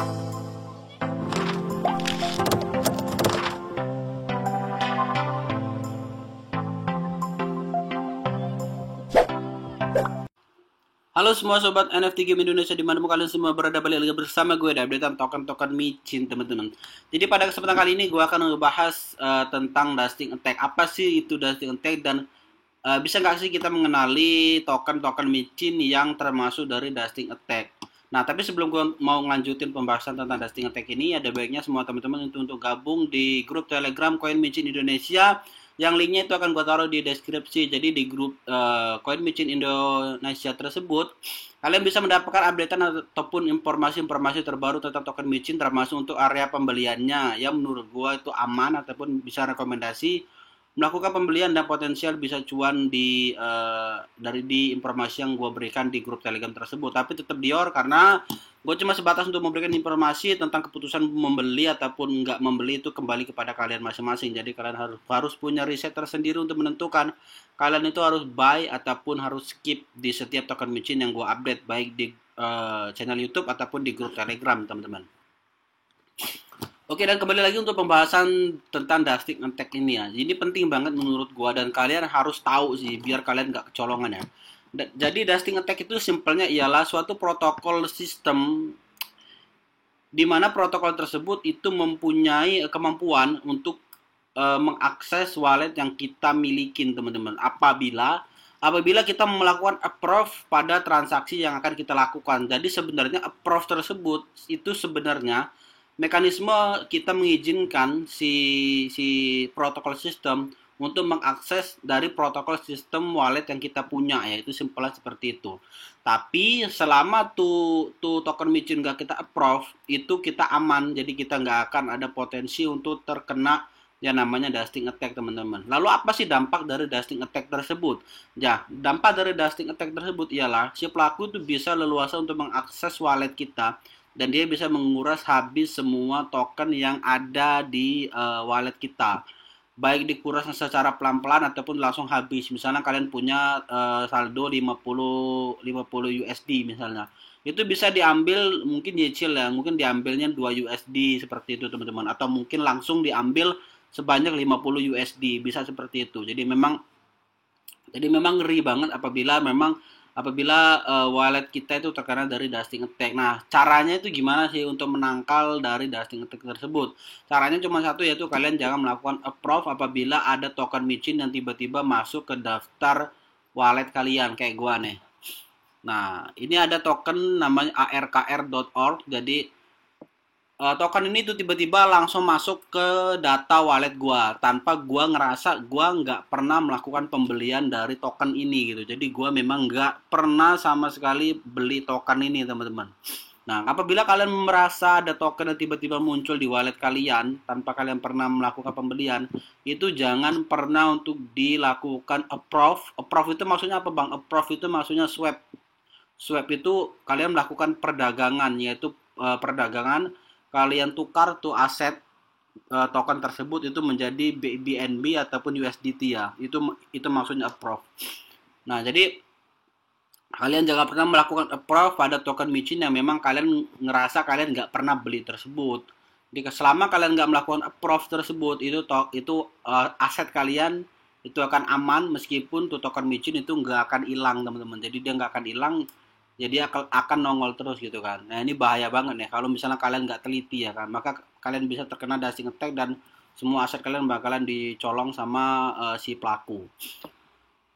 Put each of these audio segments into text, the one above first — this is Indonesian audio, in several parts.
Halo semua sobat NFT Game Indonesia, dimanapun kalian semua berada, balik lagi bersama gue di updatean token-token micin teman-teman. Jadi pada kesempatan kali ini gue akan ngebahas tentang dusting attack. Apa sih itu dusting attack, dan bisa nggak sih kita mengenali token-token micin yang termasuk dari dusting attack. Nah, tapi sebelum gue mau ngelanjutin pembahasan tentang dusting attack ini, ada baiknya semua teman-teman untuk gabung di grup Telegram Koin Micin Indonesia, yang linknya itu akan gue taruh di deskripsi. Jadi di grup Koin Micin Indonesia tersebut, kalian bisa mendapatkan updatean ataupun informasi-informasi terbaru tentang token micin, termasuk untuk area pembeliannya yang menurut gue itu aman ataupun bisa rekomendasi melakukan pembelian dan potensial bisa cuan di informasi yang gue berikan di grup Telegram tersebut. Tapi tetap dior, karena gue cuma sebatas untuk memberikan informasi tentang keputusan membeli ataupun nggak membeli itu kembali kepada kalian masing-masing. Jadi kalian harus punya riset tersendiri untuk menentukan kalian itu harus buy ataupun harus skip di setiap token micin yang gue update, baik di channel YouTube ataupun di grup Telegram teman-teman. Oke, dan kembali lagi untuk pembahasan tentang dusting attack ini ya. Ini penting banget menurut gua, dan kalian harus tahu sih biar kalian nggak kecolongan ya. Jadi dusting attack itu simpelnya ialah suatu protokol sistem di mana protokol tersebut itu mempunyai kemampuan untuk mengakses wallet yang kita milikin teman-teman. Apabila kita melakukan approve pada transaksi yang akan kita lakukan. Jadi sebenarnya approve tersebut itu sebenarnya mekanisme kita mengizinkan si protokol sistem untuk mengakses dari protokol sistem wallet yang kita punya, yaitu simpelnya seperti itu. Tapi selama tuh token micin nggak kita approve, itu kita aman, jadi kita nggak akan ada potensi untuk terkena yang namanya dusting attack teman-teman. Lalu apa sih dampak dari dusting attack tersebut? Ya, dampak dari dusting attack tersebut ialah si pelaku itu bisa leluasa untuk mengakses wallet kita, dan dia bisa menguras habis semua token yang ada di wallet kita, baik dikuras secara pelan-pelan ataupun langsung habis. Misalnya kalian punya saldo 50 USD misalnya, itu bisa diambil, mungkin nyicil ya, mungkin diambilnya 2 USD seperti itu teman-teman, atau mungkin langsung diambil sebanyak 50 USD, bisa seperti itu. Jadi memang ngeri banget apabila wallet kita itu terkena dari dusting attack. Nah, caranya itu gimana sih untuk menangkal dari dusting attack tersebut? Caranya cuma satu, yaitu kalian jangan melakukan approve apabila ada token micin yang tiba-tiba masuk ke daftar wallet kalian, kayak gua nih. Nah, ini ada token namanya arkr.org. Jadi token ini tuh tiba-tiba langsung masuk ke data wallet gua tanpa gua ngerasa gua nggak pernah melakukan pembelian dari token ini gitu. Jadi gua memang nggak pernah sama sekali beli token ini teman-teman. Nah, apabila kalian merasa ada token yang tiba-tiba muncul di wallet kalian tanpa kalian pernah melakukan pembelian, itu jangan pernah untuk dilakukan approve. Approve itu maksudnya apa, Bang? Approve itu maksudnya swap. Swap itu kalian melakukan perdagangan, yaitu perdagangan kalian tukar tuh aset token tersebut itu menjadi BNB ataupun USDT ya. Itu maksudnya approve. Nah, jadi kalian jangan pernah melakukan approve pada token micin yang memang kalian ngerasa kalian nggak pernah beli tersebut. Jadi selama kalian nggak melakukan approve tersebut, itu aset kalian itu akan aman, meskipun tuh token micin itu nggak akan hilang teman-teman. Jadi dia nggak akan hilang, jadi akan nongol terus gitu kan. Nah, ini bahaya banget nih kalau misalnya kalian nggak teliti ya kan, maka kalian bisa terkena dusting attack dan semua aset kalian bakalan dicolong sama si pelaku.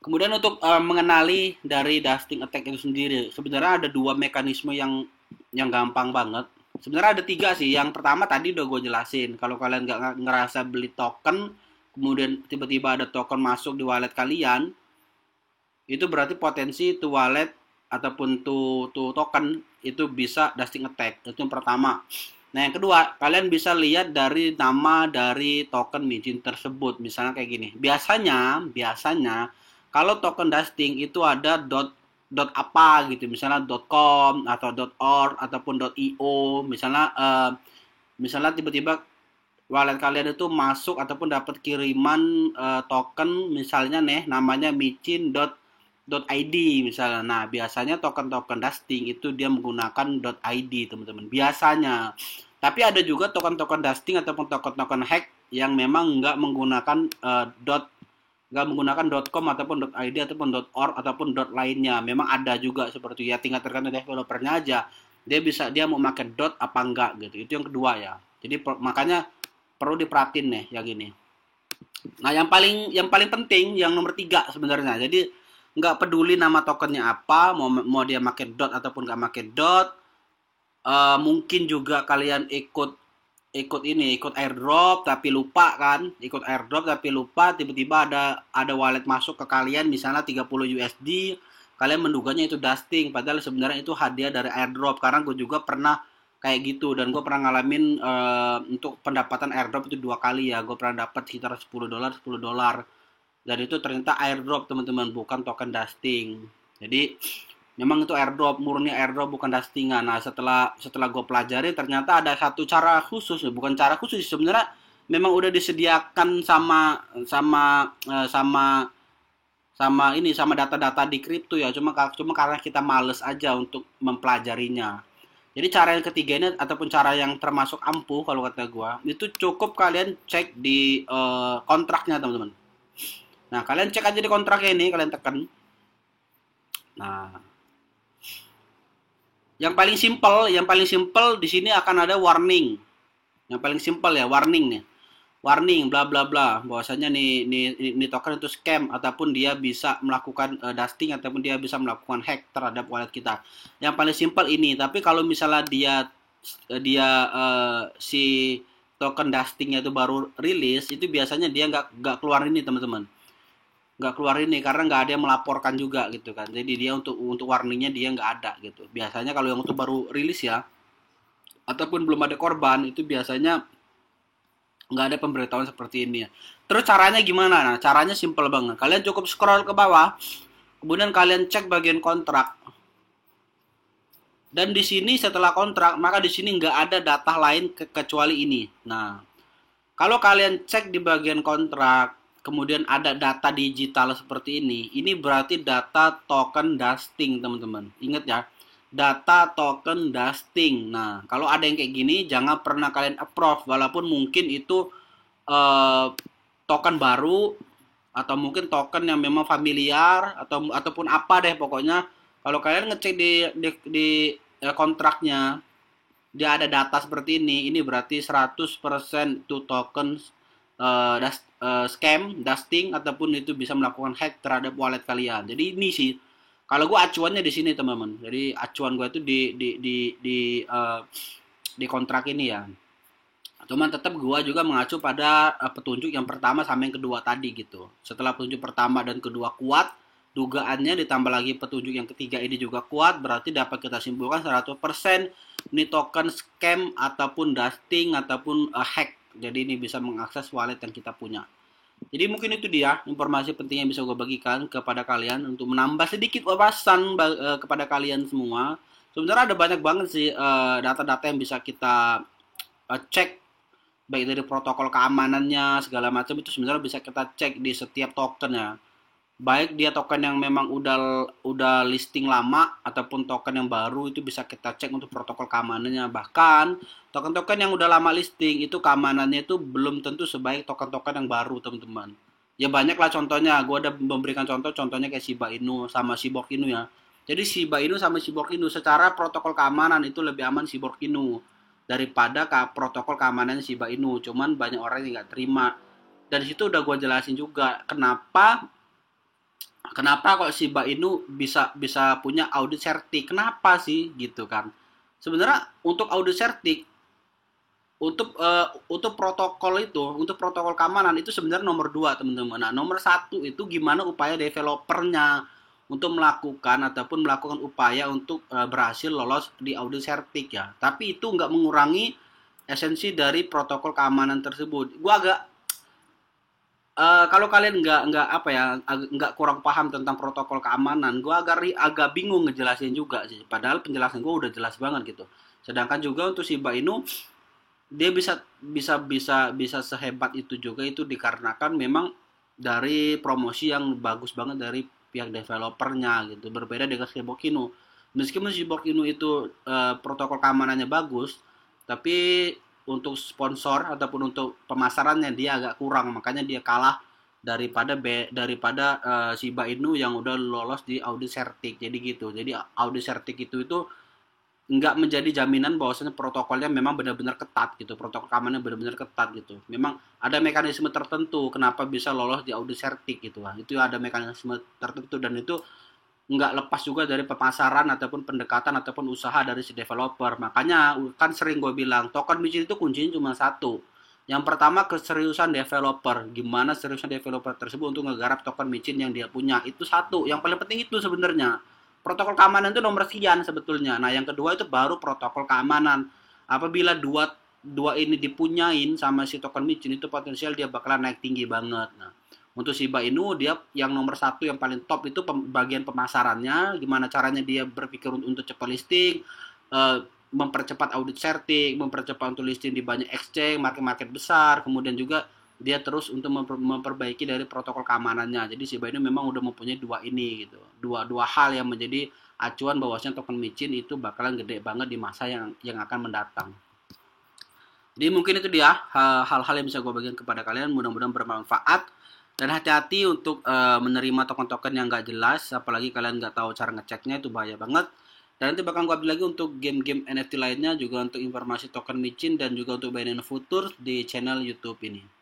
Kemudian untuk mengenali dari dusting attack itu sendiri, sebenarnya ada dua mekanisme yang gampang banget. Sebenarnya ada tiga sih. Yang pertama tadi udah gue jelasin, kalau kalian nggak ngerasa beli token, kemudian tiba-tiba ada token masuk di wallet kalian, itu berarti potensi tuh wallet ataupun tuh token itu bisa dusting attack. Itu yang pertama. Nah, yang kedua, kalian bisa lihat dari nama dari token micin tersebut. Misalnya kayak gini. Biasanya kalau token dusting itu ada dot apa gitu, misalnya .com atau .org ataupun .io. Misalnya tiba-tiba wallet kalian itu masuk ataupun dapat kiriman token, misalnya nih namanya micin .id misalnya. Nah, biasanya token-token dusting itu dia menggunakan .id, teman-teman. Biasanya. Tapi ada juga token-token dusting ataupun token-token hack yang memang nggak menggunakan .com ataupun .id ataupun .org ataupun lainnya. Memang ada juga seperti ya, tinggal tergantung developernya aja. Dia mau pakai apa enggak gitu. Itu yang kedua ya. Jadi makanya perlu diperhatiin nih yang ini. Nah, yang paling penting yang nomor 3 sebenarnya. Jadi nggak peduli nama tokennya apa, mau dia pakai ataupun nggak pakai mungkin juga kalian ikut airdrop tapi lupa kan, ikut airdrop tapi lupa, tiba-tiba ada wallet masuk ke kalian misalnya 30 USD, kalian menduganya itu dusting, padahal sebenarnya itu hadiah dari airdrop. Karena gue juga pernah kayak gitu, dan gue pernah ngalamin untuk pendapatan airdrop itu 2 kali ya. Gue pernah dapat sekitar $10 dan itu ternyata airdrop, teman-teman, bukan token dusting. Jadi memang itu airdrop, murni airdrop, bukan dustingan. Nah, setelah gue pelajari, ternyata ada satu cara khusus, bukan cara khusus sebenarnya, memang udah disediakan sama data-data di kripto ya. Cuma karena kita males aja untuk mempelajarinya. Jadi cara yang ketiga ini ataupun cara yang termasuk ampuh kalau kata gua, itu cukup kalian cek di kontraknya, teman-teman. Nah, kalian cek aja di kontraknya ini, kalian tekan. Nah, yang paling simpel di sini akan ada warning. Yang paling simpel ya, warning nih. Warning bla bla bla, bahwasanya nih token itu scam ataupun dia bisa melakukan dusting ataupun dia bisa melakukan hack terhadap wallet kita. Yang paling simpel ini. Tapi kalau misalnya dia si token dustingnya itu baru rilis, itu biasanya dia nggak keluar ini, teman-teman. Nggak keluar ini karena nggak ada yang melaporkan juga gitu kan. Jadi dia untuk warningnya dia nggak ada gitu. Biasanya kalau yang itu baru rilis ya, ataupun belum ada korban, itu biasanya nggak ada pemberitahuan seperti ini ya. Terus caranya gimana? Nah, caranya simple banget. Kalian cukup scroll ke bawah, kemudian kalian cek bagian kontrak. Dan di sini setelah kontrak, maka di sini nggak ada data lain kecuali ini. Nah, kalau kalian cek di bagian kontrak, kemudian ada data digital seperti ini berarti data token dusting, teman-teman. Ingat ya, data token dusting. Nah, kalau ada yang kayak gini, jangan pernah kalian approve, walaupun mungkin itu token baru atau mungkin token yang memang familiar ataupun apa deh pokoknya. Kalau kalian ngecek di kontraknya, dia ada data seperti ini berarti 100% itu token scam, dusting, ataupun itu bisa melakukan hack terhadap wallet kalian. Jadi ini sih, kalau gue acuannya di sini, teman-teman. Jadi acuan gue itu di kontrak ini ya. Cuman tetap gue juga mengacu pada petunjuk yang pertama sama yang kedua tadi gitu. Setelah petunjuk pertama dan kedua kuat, dugaannya ditambah lagi petunjuk yang ketiga ini juga kuat, berarti dapat kita simpulkan 100% ini token scam ataupun dusting ataupun hack. Jadi ini bisa mengakses wallet yang kita punya. Jadi mungkin itu dia informasi penting yang bisa gue bagikan kepada kalian untuk menambah sedikit wawasan kepada kalian semua. Sebenarnya ada banyak banget sih data-data yang bisa kita cek, baik dari protokol keamanannya segala macam, itu sebenarnya bisa kita cek di setiap token ya. Baik dia token yang memang udah listing lama ataupun token yang baru, itu bisa kita cek untuk protokol keamanannya. Bahkan token-token yang udah lama listing itu keamanannya itu belum tentu sebaik token-token yang baru, teman-teman. Ya banyak lah contohnya, gue ada memberikan contohnya kayak Shiba Inu sama Cyborg Inu ya. Jadi Shiba Inu sama Cyborg Inu secara protokol keamanan itu lebih aman Cyborg Inu daripada protokol keamanannya Shiba Inu. Cuman banyak orang yang nggak terima. Dan situ udah gue jelasin juga kenapa kok Shiba Inu bisa punya audit certik, kenapa sih gitu kan. Sebenarnya untuk audit certik, untuk protokol itu, untuk protokol keamanan itu sebenarnya nomor 2, teman-teman. Nah, nomor 1 itu gimana upaya developernya untuk melakukan upaya untuk berhasil lolos di audit certik ya. Tapi itu nggak mengurangi esensi dari protokol keamanan tersebut. Gua agak kalau kalian nggak kurang paham tentang protokol keamanan, gue agak bingung ngejelasin juga sih. Padahal penjelasan gue udah jelas banget gitu. Sedangkan juga untuk Shiba Inu, dia bisa sehebat itu juga, itu dikarenakan memang dari promosi yang bagus banget dari pihak developernya gitu. Berbeda dengan Shiba Inu. Meskipun Shiba Inu itu protokol keamanannya bagus, tapi untuk sponsor ataupun untuk pemasarannya dia agak kurang, makanya dia kalah daripada Shiba Inu yang udah lolos di audit sertik. Jadi gitu. Jadi audit sertik itu nggak menjadi jaminan bahwasanya protokolnya memang benar-benar ketat gitu, protokol keamanannya benar-benar ketat gitu. Memang ada mekanisme tertentu kenapa bisa lolos di audit sertik gitu lah. Itu ada mekanisme tertentu dan itu nggak lepas juga dari pemasaran ataupun pendekatan ataupun usaha dari si developer. Makanya kan sering gue bilang token micin itu kuncinya cuma satu. Yang pertama keseriusan developer, gimana seriusnya developer tersebut untuk ngegarap token micin yang dia punya, itu satu. Yang paling penting itu sebenarnya. Protokol keamanan itu nomor sekian sebetulnya. Nah, yang kedua itu baru protokol keamanan. Apabila dua dua ini dipunyain sama si token micin itu potensial dia bakalan naik tinggi banget. Nah, untuk Shiba Inu dia yang nomor satu yang paling top itu bagian pemasarannya, gimana caranya dia berpikir untuk cepat listing, eh, mempercepat audit sertik, mempercepat untuk listing di banyak exchange, market-market besar, kemudian juga dia terus untuk memperbaiki dari protokol keamanannya. Jadi Shiba Inu memang udah mempunyai dua ini gitu. Dua hal yang menjadi acuan bahwasanya token micin itu bakalan gede banget di masa yang akan mendatang. Jadi mungkin itu dia hal-hal yang bisa gue bagikan kepada kalian. Mudah-mudahan bermanfaat. Dan hati-hati untuk menerima token-token yang gak jelas. Apalagi kalian gak tahu cara ngeceknya, itu bahaya banget. Dan nanti bakal gue update lagi untuk game-game NFT lainnya. Juga untuk informasi token micin dan juga untuk Binance Futures di channel YouTube ini.